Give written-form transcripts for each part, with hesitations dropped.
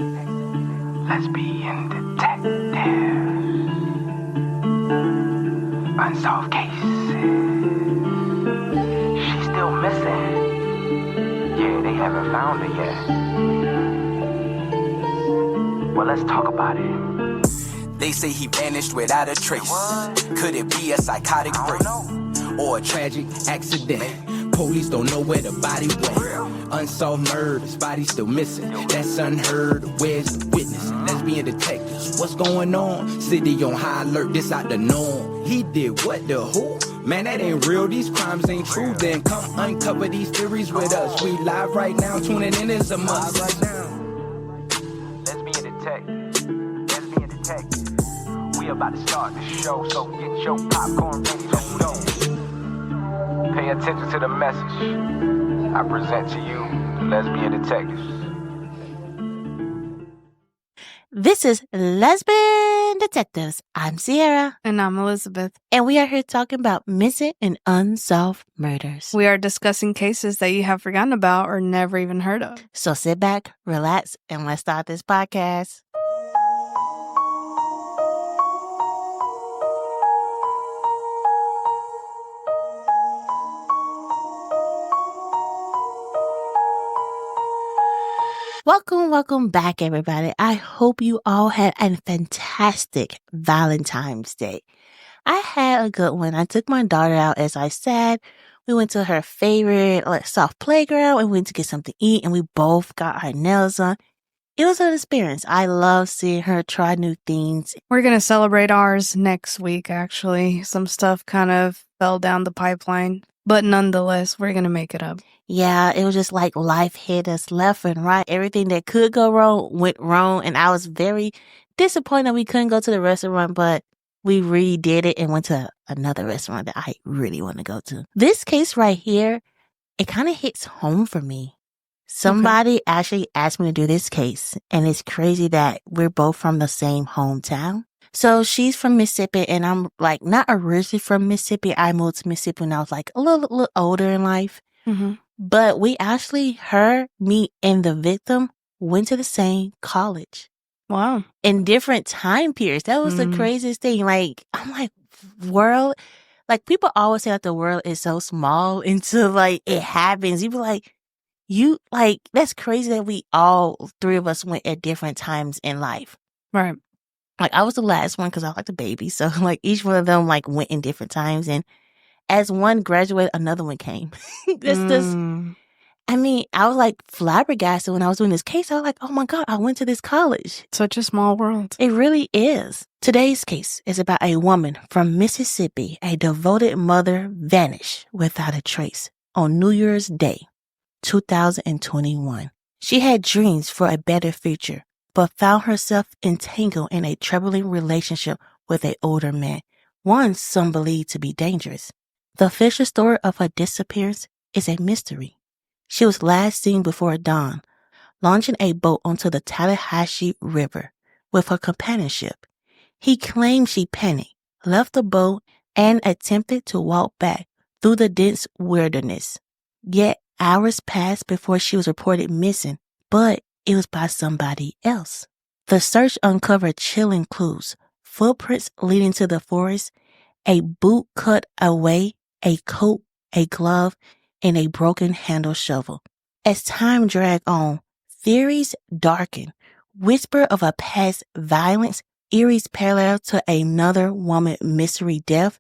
Lesbian detectives, unsolved cases. She's still missing. Yeah, they haven't found her yet. Well, let's talk about it. They say he vanished without a trace. Could it be a psychotic break or a tragic accident? Police don't know where the body went. Unsolved murders, body still missing. That's unheard. Where's the witness? Lesbian detectives, what's going on? City on high alert, this out the norm. He did what, the who? Man, that ain't real, these crimes ain't true. Then come uncover these theories with us. We live right now, tuning in is a must. Right now. Lesbian detective. We about to start the show, so get your popcorn ready, let's go. Pay attention to the message I present to you, the lesbian detectives. This is Lesbian Detectives. I'm Sierra. And I'm Elizabeth. And we are here talking about missing and unsolved murders. We are discussing cases that you have forgotten about or never even heard of. So sit back, relax, and let's start this podcast. Welcome back, everybody. I hope you all had a fantastic Valentine's Day. I had a good one. I took my daughter out, as I said. We went to her favorite soft playground and went to get something to eat, and we both got our nails on. It was an experience. I love seeing her try new things. We're going to celebrate ours next week, actually. Some stuff kind of fell down the pipeline, but nonetheless, we're going to make it up. Yeah, it was just like life hit us left and right. Everything that could go wrong went wrong. And I was very disappointed we couldn't go to the restaurant, but we redid it and went to another restaurant that I really want to go to. This case right here, it kind of hits home for me. Somebody actually asked me to do this case, and it's crazy that we're both from the same hometown. So she's from Mississippi, and I'm like not originally from Mississippi. I moved to Mississippi when I was like a little older in life. Mm-hmm. But we actually, me, and the victim went to the same college. Wow. In different time periods. That was the craziest thing. Like, I'm like, world, like people always say that the world is so small until like it happens. You be like, that's crazy that we all three of us went at different times in life. Right. Like I was the last one because I was like the baby. So like each one of them like went in different times, and as one graduated, another one came. I mean, I was like flabbergasted when I was doing this case. I was like, oh my God, I went to this college. Such a small world. It really is. Today's case is about a woman from Mississippi, a devoted mother vanished without a trace on New Year's Day, 2021. She had dreams for a better future, but found herself entangled in a troubling relationship with an older man, one some believe to be dangerous. The official story of her disappearance is a mystery. She was last seen before dawn, launching a boat onto the Tallahatchie River with her companionship. He claimed she panicked, left the boat, and attempted to walk back through the dense wilderness. Yet hours passed before she was reported missing, but it was by somebody else. The search uncovered chilling clues, footprints leading to the forest, a boot cut away, a coat, a glove, and a broken-handled shovel. As time dragged on, theories darkened. Whisper of a past violence, eerie's parallel to another woman's mystery death,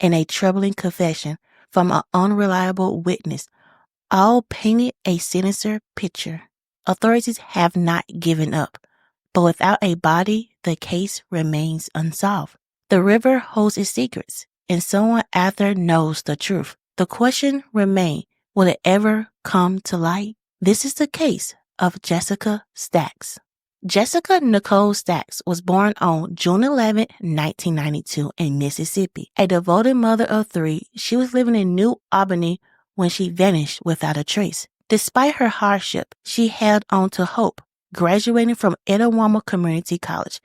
and a troubling confession from an unreliable witness all painted a sinister picture. Authorities have not given up, but without a body, the case remains unsolved. The river holds its secrets, and someone out there knows the truth. The question remains, will it ever come to light? This is the case of Jessica Stacks. Jessica Nicole Stacks was born on June 11, 1992 in Mississippi. A devoted mother of three, she was living in New Albany when she vanished without a trace. Despite her hardship, she held on to hope, graduating from Etowah Community College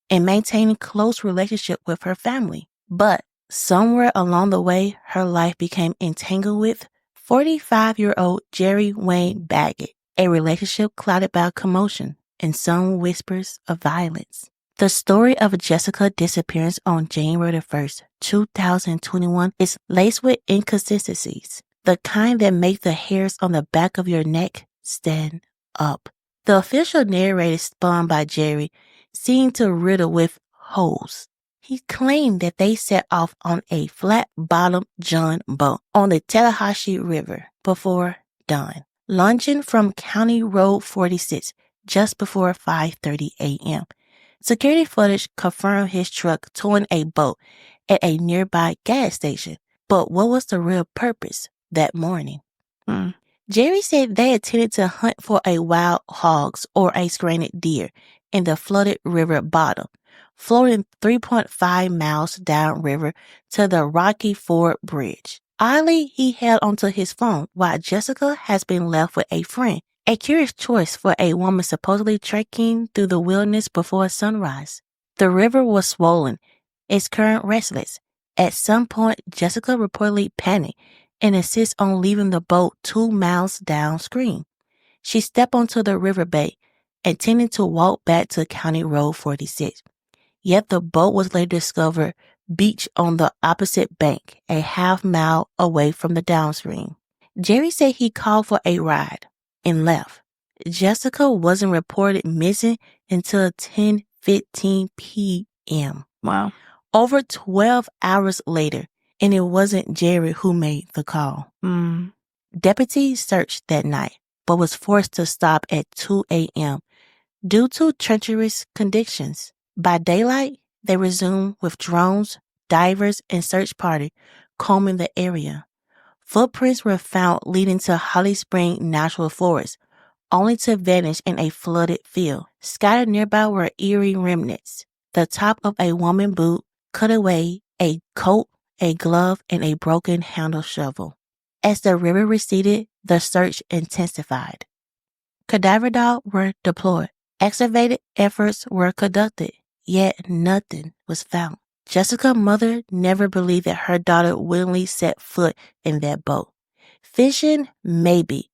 and maintaining close relationship with her family. But somewhere along the way, her life became entangled with 45-year-old Jerry Wayne Baggett, a relationship clouded by commotion and some whispers of violence. The story of Jessica's disappearance on January 1st, 2021 is laced with inconsistencies, the kind that make the hairs on the back of your neck stand up. The official narrative spun by Jerry seemed to riddle with holes. He claimed that they set off on a flat-bottomed John boat on the Tallahatchie River before dawn, launching from County Road 46 just before 5:30 a.m. Security footage confirmed his truck towing a boat at a nearby gas station. But what was the real purpose that morning? Jerry said they intended to hunt for a wild hogs or a stranded deer in the flooded river bottom, floating 3.5 miles downriver to the Rocky Ford Bridge. Oddly, he held onto his phone while Jessica has been left with a friend. A curious choice for a woman supposedly trekking through the wilderness before sunrise. The river was swollen, its current restless. At some point, Jessica reportedly panicked and insisted on leaving the boat 2 miles downstream. She stepped onto the riverbank, intending to walk back to County Road 46. Yet the boat was later discovered beached on the opposite bank, a half-mile away from the downstream. Jerry said he called for a ride and left. Jessica wasn't reported missing until 10:15 p.m. Wow. Over 12 hours later, and it wasn't Jerry who made the call. Deputies searched that night, but was forced to stop at 2 a.m. due to treacherous conditions. By daylight, they resumed with drones, divers, and search party combing the area. Footprints were found leading to Holly Spring National Forest, only to vanish in a flooded field. Scattered nearby were eerie remnants. The top of a woman's boot, cut away, a coat, a glove, and a broken handle shovel. As the river receded, the search intensified. Cadaver dogs were deployed. Excavated efforts were conducted, yet nothing was found. Jessica's mother never believed that her daughter willingly set foot in that boat. Fishing, maybe,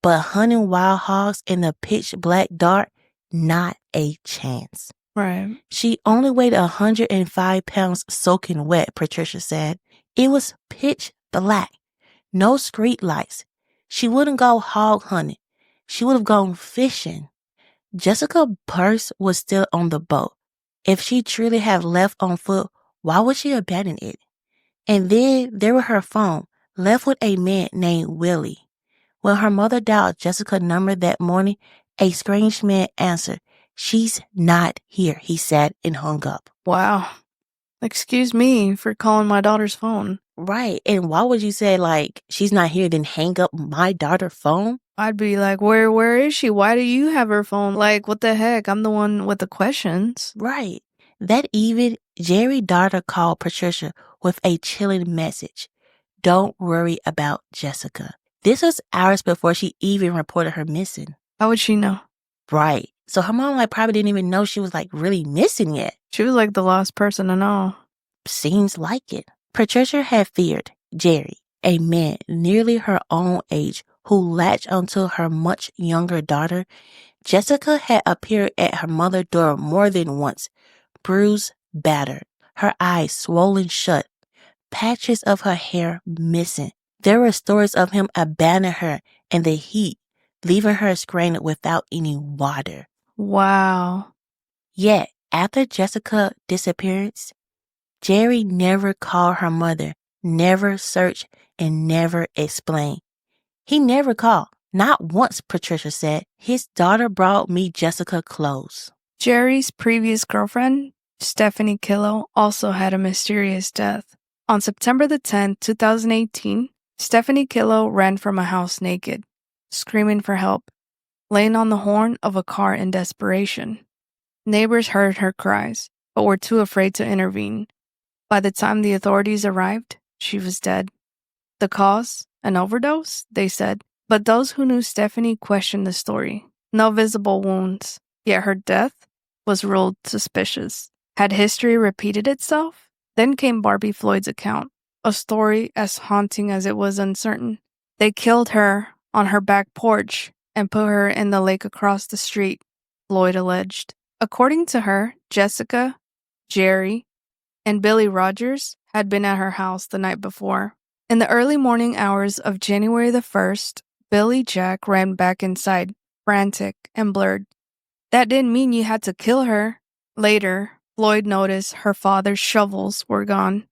but hunting wild hogs in the pitch black dark, not a chance. Right. She only weighed 105 pounds soaking wet, Patricia said. It was pitch black. No street lights. She wouldn't go hog hunting. She would have gone fishing. Jessica's purse was still on the boat. If she truly had left on foot, why would she abandon it? And then there was her phone, left with a man named Willie. When her mother dialed Jessica's number that morning, a strange man answered. "She's not here," he said, and hung up. Wow. Excuse me for calling my daughter's phone. Right. And why would you say, she's not here, then hang up my daughter's phone? I'd be like, where is she? Why do you have her phone? What the heck? I'm the one with the questions. Right. That evening, Jerry's daughter called Patricia with a chilling message. "Don't worry about Jessica." This was hours before she even reported her missing. How would she know? Right. So her mom probably didn't even know she was really missing yet. She was the last person to know. Seems like it. Patricia had feared Jerry, a man nearly her own age who latched onto her much younger daughter. Jessica had appeared at her mother's door more than once, bruised, battered, her eyes swollen shut, patches of her hair missing. There were stories of him abandoning her in the heat, leaving her stranded without any water. Wow. Yet, after Jessica's disappearance, Jerry never called her mother, never searched, and never explained. He never called. Not once, Patricia said. His daughter brought me Jessica clothes. Jerry's previous girlfriend, Stephanie Killow, also had a mysterious death. On September the 10th, 2018, Stephanie Killow ran from a house naked, screaming for help, laying on the horn of a car in desperation. Neighbors heard her cries, but were too afraid to intervene. By the time the authorities arrived, she was dead. The cause? An overdose? They said. But those who knew Stephanie questioned the story. No visible wounds, yet her death was ruled suspicious. Had history repeated itself? Then came Barbie Floyd's account, a story as haunting as it was uncertain. They killed her on her back porch and put her in the lake across the street, Floyd alleged. According to her, Jessica, Jerry, and Billy Rogers had been at her house the night before. In the early morning hours of January the 1st, Billy Jack ran back inside, frantic and blurred. That didn't mean you had to kill her. Later, Floyd noticed her father's shovels were gone.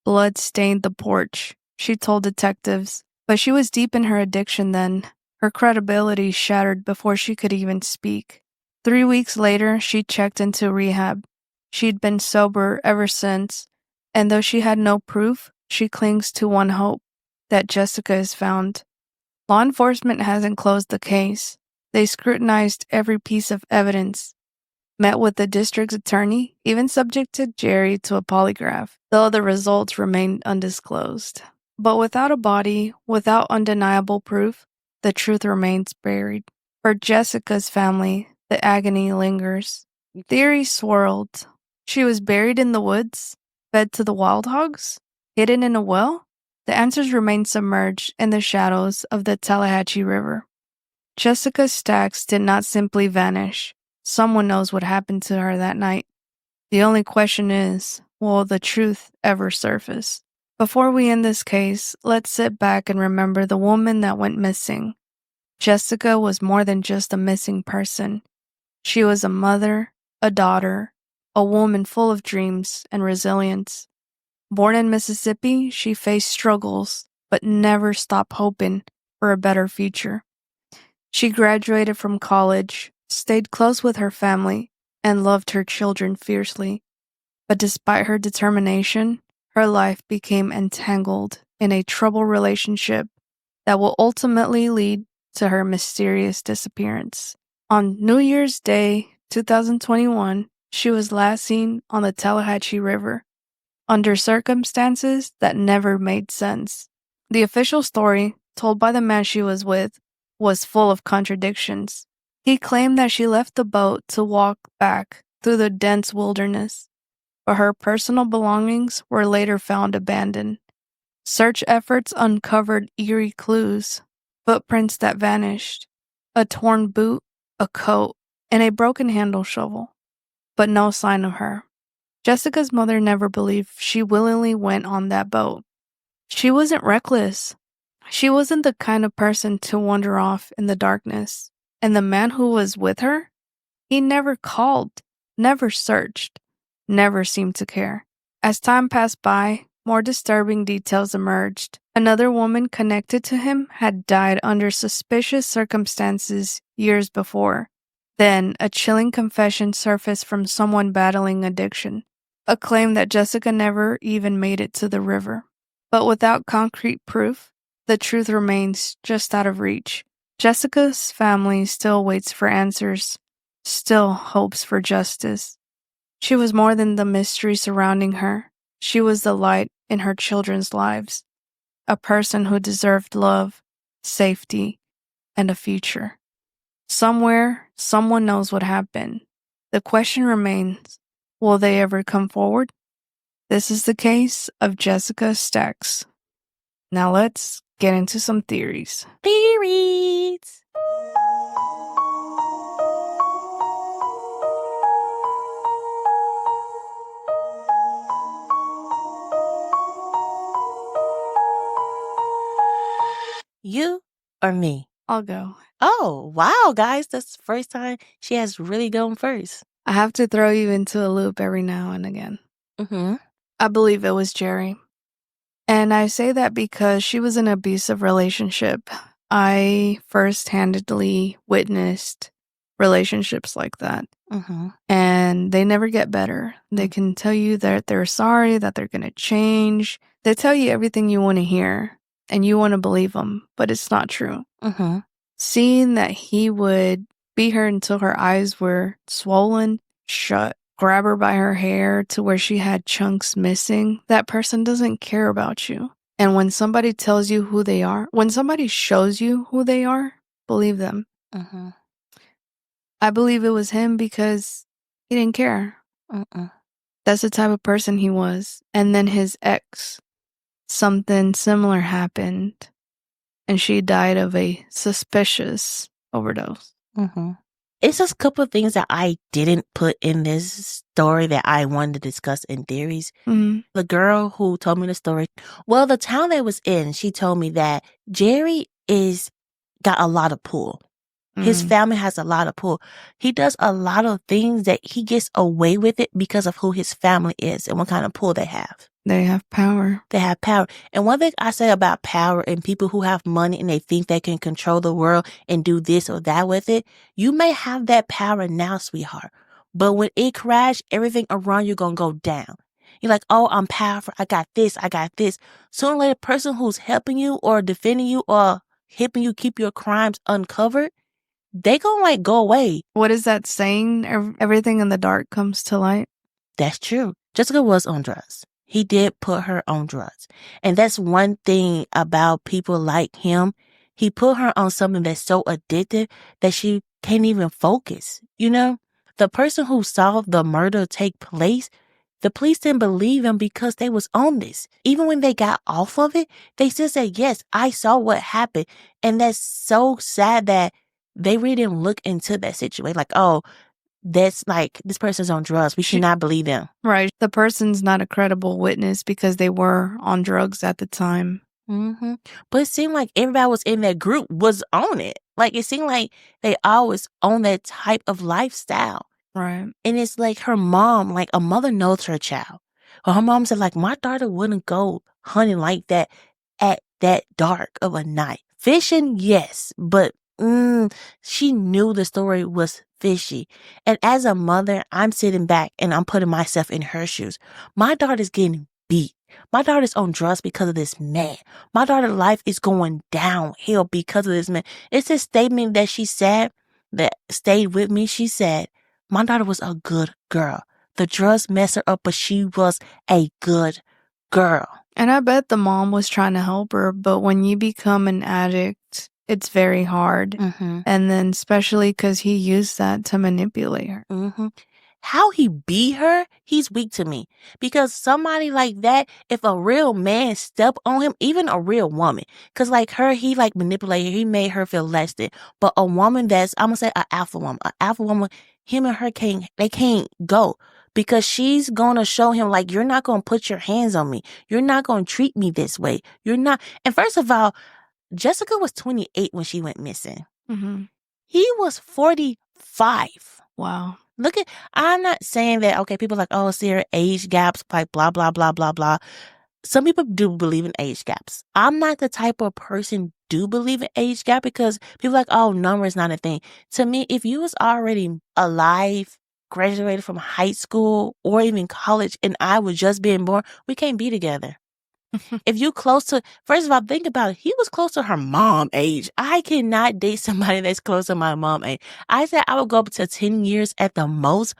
Blood stained the porch, she told detectives. But she was deep in her addiction then. Her credibility shattered before she could even speak. 3 weeks later, she checked into rehab. She'd been sober ever since, and though she had no proof, she clings to one hope, that Jessica is found. Law enforcement hasn't closed the case. They scrutinized every piece of evidence, met with the district's attorney, even subjected Jerry to a polygraph, though the results remained undisclosed. But without a body, without undeniable proof, the truth remains buried. For Jessica's family, the agony lingers. Theories swirled. She was buried in the woods, fed to the wild hogs, hidden in a well? The answers remain submerged in the shadows of the Tallahatchie River. Jessica Stacks did not simply vanish. Someone knows what happened to her that night. The only question is, will the truth ever surface? Before we end this case, let's sit back and remember the woman that went missing. Jessica was more than just a missing person. She was a mother, a daughter, a woman full of dreams and resilience. Born in Mississippi, she faced struggles, but never stopped hoping for a better future. She graduated from college, stayed close with her family, and loved her children fiercely. But despite her determination, her life became entangled in a troubled relationship that will ultimately lead to her mysterious disappearance. On New Year's Day, 2021, she was last seen on the Tallahatchie River, under circumstances that never made sense. The official story, told by the man she was with, was full of contradictions. He claimed that she left the boat to walk back through the dense wilderness, but her personal belongings were later found abandoned. Search efforts uncovered eerie clues, footprints that vanished, a torn boot, a coat, and a broken handle shovel, but no sign of her. Jessica's mother never believed she willingly went on that boat. She wasn't reckless. She wasn't the kind of person to wander off in the darkness. And the man who was with her? He never called, never searched, never seemed to care. As time passed by, more disturbing details emerged. Another woman connected to him had died under suspicious circumstances years before. Then, a chilling confession surfaced from someone battling addiction. A claim that Jessica never even made it to the river. But without concrete proof, the truth remains just out of reach. Jessica's family still waits for answers, still hopes for justice. She was more than the mystery surrounding her. She was the light in her children's lives. A person who deserved love, safety, and a future. Somewhere, someone knows what happened. The question remains, will they ever come forward? This is the case of Jessica Stacks. Now let's get into some theories. Theories. You or me? I'll go. Oh, wow, guys. That's the first time she has really gone first. I have to throw you into a loop every now and again. Mm-hmm. I believe it was Jerry. And I say that because she was in an abusive relationship. I first-handedly witnessed relationships like that. Mm-hmm. And they never get better. They can tell you that they're sorry, that they're going to change. They tell you everything you want to hear, and you want to believe them, but it's not true. Mm-hmm. Seeing that he would beat her until her eyes were swollen, shut, grab her by her hair to where she had chunks missing, that person doesn't care about you. And when somebody tells you who they are, when somebody shows you who they are, believe them. Mm-hmm. I believe it was him because he didn't care. That's the type of person he was. And then his ex, something similar happened, and she died of a suspicious overdose. Mm-hmm. It's just a couple of things that I didn't put in this story that I wanted to discuss in theories. Mm-hmm. The girl who told me the story, well, the town they was in, she told me that Jerry got a lot of pull. His family has a lot of pull. He does a lot of things that he gets away with it because of who his family is and what kind of pull they have. They have power. They have power. And one thing I say about power and people who have money and they think they can control the world and do this or that with it, you may have that power now, sweetheart. But when it crashes, everything around you going to go down. You're like, oh, I'm powerful. I got this. I got this. Sooner or later, the person who's helping you or defending you or helping you keep your crimes uncovered, they gonna like go away. What is that saying? Everything in the dark comes to light. That's true. Jessica was on drugs. He did put her on drugs. And that's one thing about people like him. He put her on something that's so addictive that she can't even focus. You know, the person who saw the murder take place, the police didn't believe him because they was on this. Even when they got off of it, they still said, yes, I saw what happened. And that's so sad that they really didn't look into that situation. Like, oh, that's like, this person's on drugs. We should not believe them. Right. The person's not a credible witness because they were on drugs at the time. Mm-hmm. But it seemed like everybody was in that group was on it. Like, it seemed like they always on that type of lifestyle. Right. And it's like her mom, like a mother knows her child. Well, her mom said, like, my daughter wouldn't go hunting like that at that dark of a night. Fishing, yes, but she knew the story was fishy. And as a mother, I'm sitting back and I'm putting myself in her shoes. My daughter's getting beat. My daughter's on drugs because of this man. My daughter's life is going downhill because of this man. It's a statement that she said that stayed with me. She said, my daughter was a good girl. The drugs messed her up, but she was a good girl. And I bet the mom was trying to help her, but when you become an addict, it's very hard. Mm-hmm. And then especially because he used that to manipulate her. Mm-hmm. How he beat her, he's weak to me. Because somebody like that, if a real man step on him, even a real woman, because like her, he like manipulated her, he made her feel less than. But a woman that's, I'm going to say an alpha woman, him and her can't go. Because she's going to show him like, you're not going to put your hands on me. You're not going to treat me this way. You're not. And first of all, Jessica was 28 when she went missing. Mm-hmm. He was 45. Wow. I'm not saying that, okay, people are like, oh, see her age gaps, like blah, blah, blah, blah, blah. Some people do believe in age gaps. I'm not the type of person do believe in age gap because people are like, oh, number is not a thing. To me, if you was already alive, graduated from high school or even college, and I was just being born, we can't be together. If you close to, first of all, think about it. He was close to her mom age. I cannot date somebody that's close to my mom age. I said I would go up to 10 years at the most,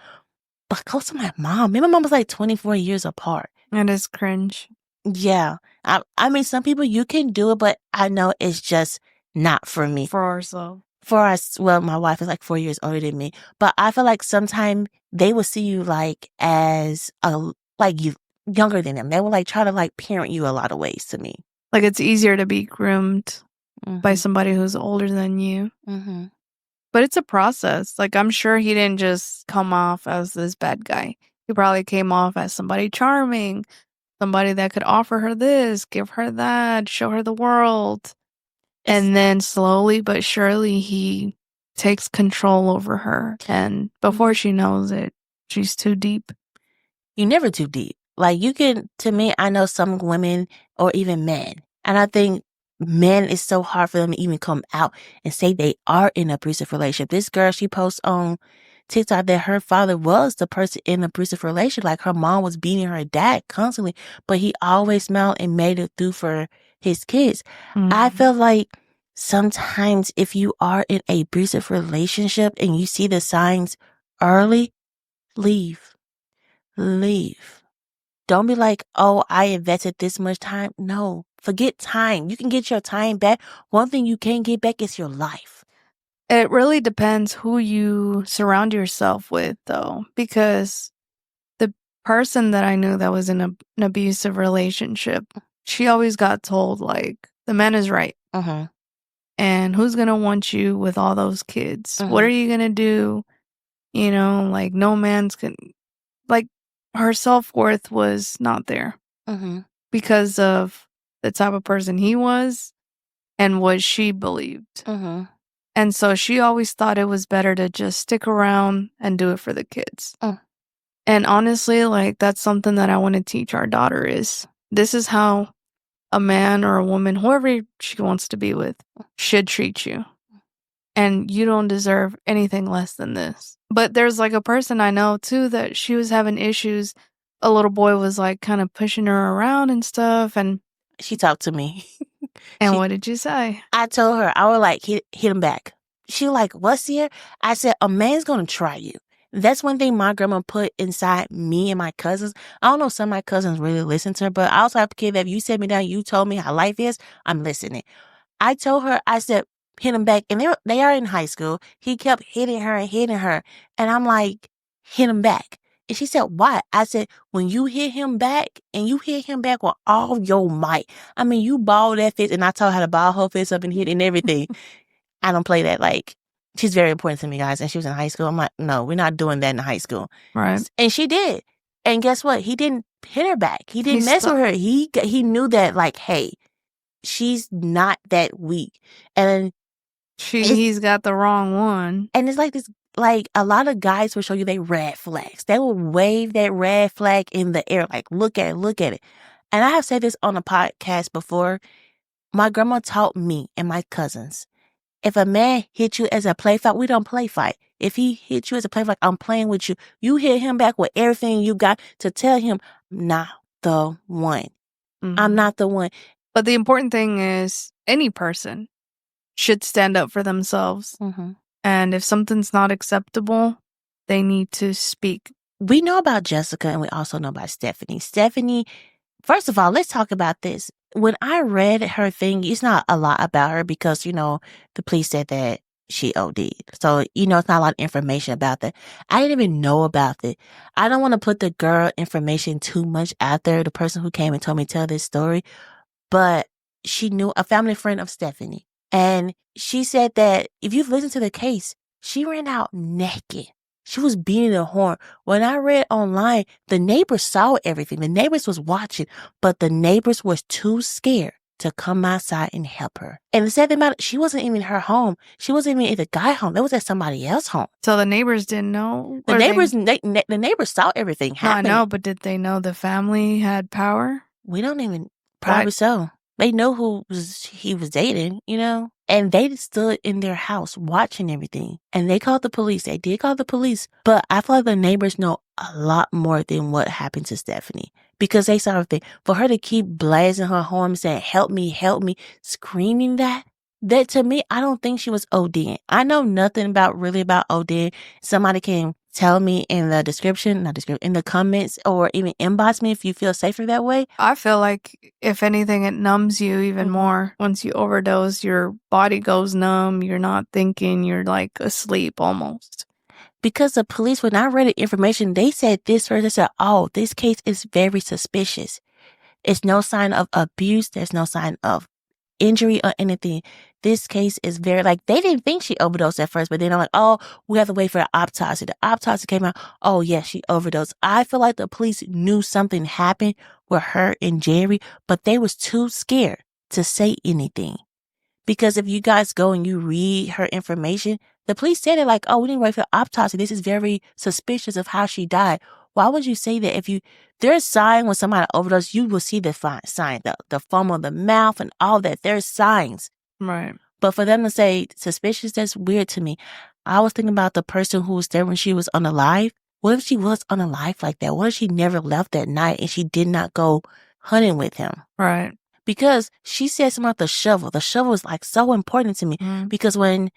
but close to my mom. Me and my mom was like 24 years apart. That is cringe. Yeah. I mean, some people, you can do it, but I know it's just not for me. For ourselves. For us, well, my wife is like 4 years older than me, but I feel like sometimes they will see you like as you younger than them. They will like try to like parent you a lot of ways to me. Like it's easier to be groomed Mm-hmm. by somebody who's older than you. Mm-hmm. But it's a process. Like I'm sure he didn't just come off as this bad guy. He probably came off as somebody charming, somebody that could offer her this, give her that, show her the world. And then slowly but surely he takes control over her. And before she knows it, she's too deep. You're never too deep. Like you can, to me, I know some women or even men, and I think men, it's so hard for them to even come out and say they are in an abusive relationship. This girl, she posts on TikTok that her father was the person in an abusive relationship. Like her mom was beating her dad constantly, but he always smiled and made it through for his kids. Mm-hmm. I feel like sometimes if you are in an abusive relationship and you see the signs early, leave. Don't be like, oh, I invested this much time. No, forget time. You can get your time back. One thing you can't get back is your life. It really depends who you surround yourself with, though, because the person that I knew that was in an abusive relationship, she always got told, like, the man is right. Mm-hmm. And who's going to want you with all those kids? What are you going to do? You know, like no man's going to, like her self-worth was not there because of the type of person he was and what she believed. And so she always thought it was better to just stick around and do it for the kids. And honestly, like that's something that I want to teach our daughter is this is how a man or a woman, whoever she wants to be with, should treat you. And you don't deserve anything less than this. But there's like a person I know too that she was having issues. A little boy was like kind of pushing her around and stuff. And she talked to me. And what did you say? I told her, I was like, hit him back. She was like, what's here? I said, a man's going to try you. That's one thing my grandma put inside me and my cousins. I don't know if some of my cousins really listen to her, but I also have to kid that if you set me down, you told me how life is, I'm listening. I told her, I said, hit him back. And they are in high school. He kept hitting her. And I'm like, hit him back. And she said, why? I said, when you hit him back and you hit him back with all your might. I mean, you ball that fist, and I told her how to ball her fist up and hit and everything. I don't play that. Like, she's very important to me, guys. And she was in high school. I'm like, no, we're not doing that in high school. Right. And she did. And guess what? He didn't hit her back. He didn't mess with her. He knew that, like, hey, she's not that weak. And he's got the wrong one. And it's like this, like a lot of guys will show you they red flags. They will wave that red flag in the air, like, look at it. And I have said this on a podcast before. My grandma taught me and my cousins, if a man hit you as a play fight, we don't play fight. If he hit you as a play fight, I'm playing with you. You hit him back with everything you got to tell him, not the one. I'm not the one. But the important thing is any person should stand up for themselves. And if something's not acceptable, they need to speak. We know about Jessica and we also know about Stephanie. Stephanie, first of all, let's talk about this. When I read her thing, it's not a lot about her because, you know, the police said that she OD'd. So, you know, it's not a lot of information about that. I didn't even know about it. I don't want to put the girl information too much out there, the person who came and told me to tell this story. But she knew a family friend of Stephanie. And she said that if you've listened to the case, she ran out naked. She was beating the horn. When I read online, the neighbors saw everything. The neighbors was watching, but the neighbors was too scared to come outside and help her. And the sad thing about it, she wasn't even at her home. She wasn't even at the guy home. They was at somebody else's home. So the neighbors didn't know? The neighbors saw everything happen. No, I know, but did they know the family had power? We don't even, probably so. They know he was dating, you know? And they stood in their house watching everything. And they called the police. They did call the police. But I feel like the neighbors know a lot more than what happened to Stephanie. Because they saw everything. For her to keep blasting her horn saying, help me, screaming that to me, I don't think she was ODing. I know nothing about ODing. Somebody can tell me in the in the comments, or even inbox me if you feel safer that way. I feel like, if anything, it numbs you even more. Once you overdose, your body goes numb. You're not thinking. You're like asleep almost. Because the police, when I read the information, they said this first. They said, oh, this case is very suspicious. It's no sign of abuse. There's no sign of injury or anything. This case is very, like, they didn't think she overdosed at first, but then I'm like, oh, we have to wait for the autopsy. The autopsy came out, oh, yes, she overdosed. I feel like the police knew something happened with her and Jerry, but they was too scared to say anything. Because if you guys go and you read her information, the police said it like, oh, we didn't wait for the autopsy. This is very suspicious of how she died. Why would you say that? If there's sign when somebody overdoses, you will see the sign, the foam of the mouth and all that. There's signs. Right. But for them to say suspicious, that's weird to me. I was thinking about the person who was there when she was unalive. What if she was unalive like that? What if she never left that night and she did not go hunting with him? Right. Because she said something about the shovel. The shovel was like so important to me because when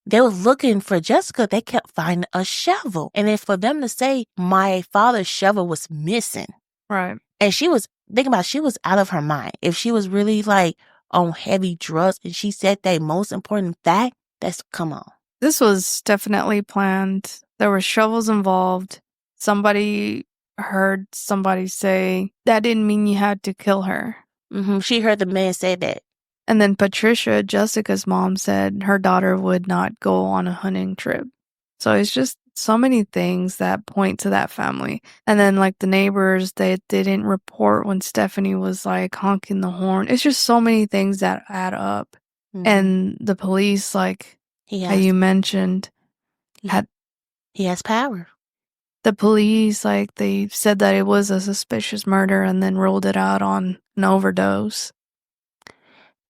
they was looking for Jessica, they kept finding a shovel. And then for them to say my father's shovel was missing. Right. And she was, think about it, she was out of her mind. If she was really like on heavy drugs and she said that most important fact, come on. This was definitely planned. There were shovels involved. Somebody heard somebody say, that didn't mean you had to kill her. She heard the man say that. And then Patricia, Jessica's mom, said her daughter would not go on a hunting trip. So it's just so many things that point to that family. And then like the neighbors, they didn't report when Stephanie was like honking the horn. It's just so many things that add up. And the police, like how you mentioned, he has power. The police, like, they said that it was a suspicious murder and then ruled it out on an overdose.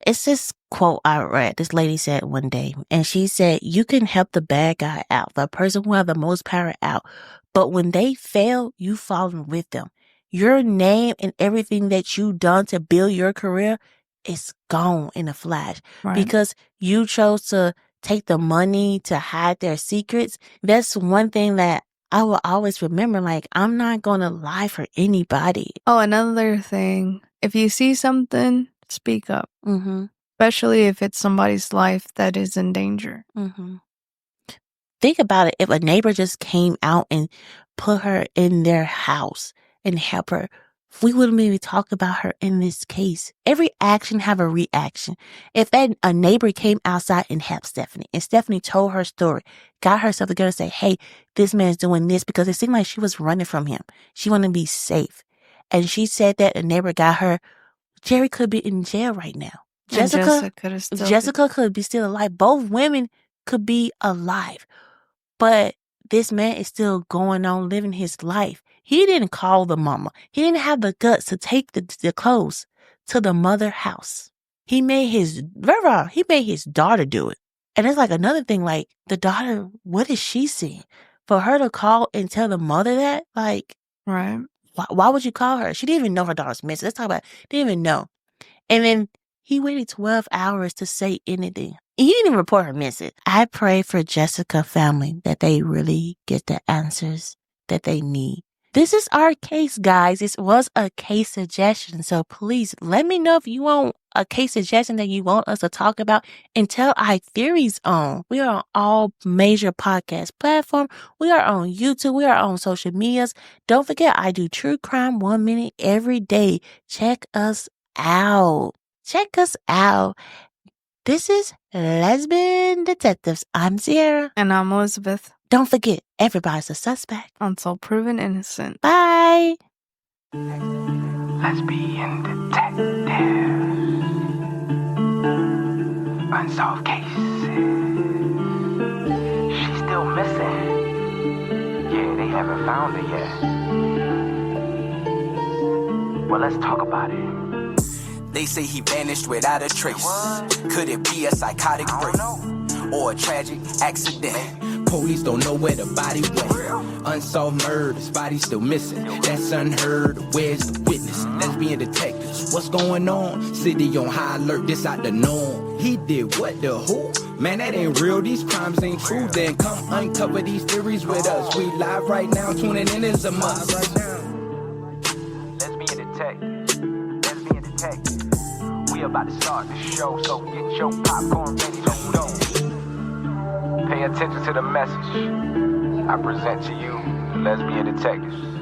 It's this quote I read. This lady said one day, and she said, you can help the bad guy out, the person who has the most power out. But when they fail, you fall in with them. Your name and everything that you done to build your career is gone in a flash. Right. Because you chose to take the money to hide their secrets. That's one thing that I will always remember. Like, I'm not going to lie for anybody. Oh, another thing. If you see something, speak up. Especially if it's somebody's life that is in danger. Think about it. If a neighbor just came out and put her in their house and help her, we wouldn't maybe talk about her in this case. Every action have a reaction. If a neighbor came outside and helped Stephanie, and Stephanie told her story, got herself together and say, hey, this man's doing this, because it seemed like she was running from him. She wanted to be safe. And she said that a neighbor got her, Jerry could be in jail right now. Jessica could be still alive. Both women could be alive. But this man is still going on living his life. He didn't call the mama. He didn't have the guts to take the clothes to the mother house. He made his daughter do it. And it's like another thing, like the daughter, what is she seeing? For her to call and tell the mother that, like, right? Why would you call her? She didn't even know her daughter's missing. Let's talk about it. Didn't even know. And then he waited 12 hours to say anything. He didn't even report her missing. I pray for Jessica family that they really get the answers that they need. This is our case, guys. This was a case suggestion. So please let me know if you want a case suggestion that you want us to talk about and tell our theories on. We are on all major podcast platforms. We are on YouTube. We are on social medias. Don't forget, I do True Crime 1 minute every day. Check us out. Check us out. This is Lesbian Detectives. I'm Sierra. And I'm Elizabeth. Don't forget, everybody's a suspect Until proven innocent. Bye. Lesbian Detectives. Unsolved cases. She's still missing. Yeah, they haven't found her yet. Well, let's talk about it. They say he vanished without a trace. Could it be a psychotic break or a tragic accident? Police don't know where the body went. Unsolved murders, body still missing. That's unheard. Where's the witness? Lesbian detectives, what's going on? City on high alert, this out the norm. He did what, the who? Man, that ain't real, these crimes ain't true. Then come uncover these theories with us. We live right now, tuning in is a must. Lesbian detectives. Lesbian detectives. We about to start the show, so get your popcorn ready to go. Pay attention to the message I present to you, the Lesbian Detectives.